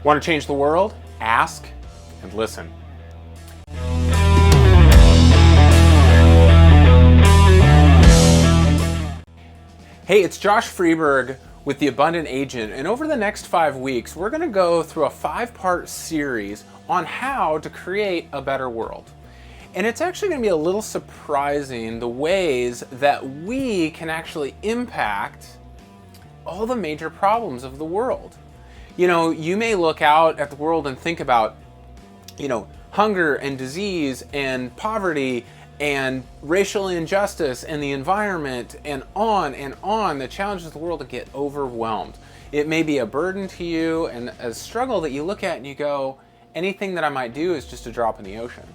Want to change the world? Ask and listen. Hey, it's Josh Friberg with The Abundant Agent, and over the next 5 weeks, we're going to go through a 5-part series on how to create a better world. And it's actually going to be a little surprising the ways that we can actually impact all the major problems of the world. You know, you may look out at the world and think about, hunger and disease and poverty and racial injustice and the environment and on, the challenges of the world, to get overwhelmed. It may be a burden to you and a struggle that you look at and you go, anything that I might do is just a drop in the ocean.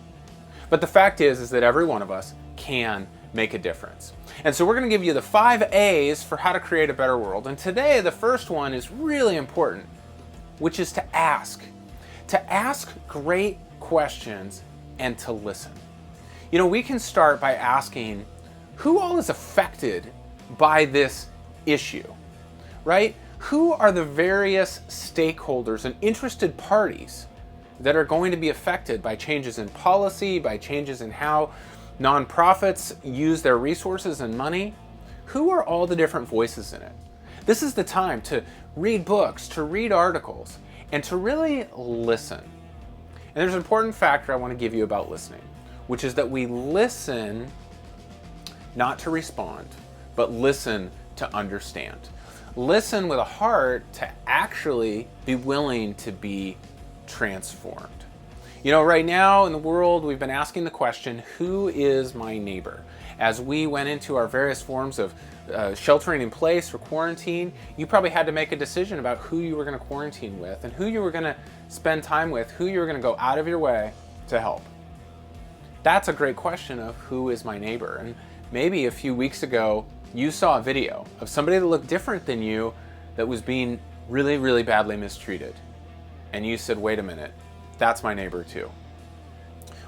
But the fact is that every one of us can make a difference. And so we're going to give you the 5 A's for how to create a better world. And today, the first one is really important, which is to ask. To ask great questions and to listen. You know, we can start by asking, who all is affected by this issue, right? Who are the various stakeholders and interested parties that are going to be affected by changes in policy, by changes in how nonprofits use their resources and money? Who are all the different voices in it? This is the time to read books, to read articles, and to really listen. And there's an important factor I want to give you about listening, which is that we listen not to respond, but listen to understand. Listen with a heart to actually be willing to be transformed. You know, right now in the world, we've been asking the question, who is my neighbor? As we went into our various forms of sheltering in place or quarantine, you probably had to make a decision about who you were going to quarantine with and who you were going to spend time with, who you were going to go out of your way to help. That's a great question of who is my neighbor. And maybe a few weeks ago, you saw a video of somebody that looked different than you that was being really, really badly mistreated. And you said, wait a minute, that's my neighbor too.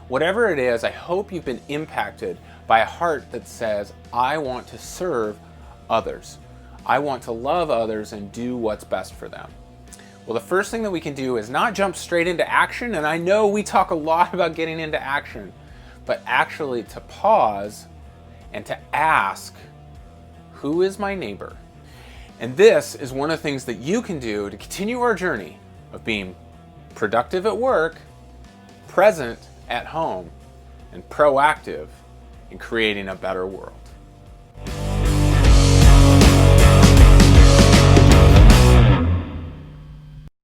Whatever it is, I hope you've been impacted by a heart that says, I want to serve others. I want to love others and do what's best for them. Well, the first thing that we can do is not jump straight into action, and I know we talk a lot about getting into action, but actually to pause and to ask, who is my neighbor? And this is one of the things that you can do to continue our journey of being productive at work, present at home, and proactive in creating a better world.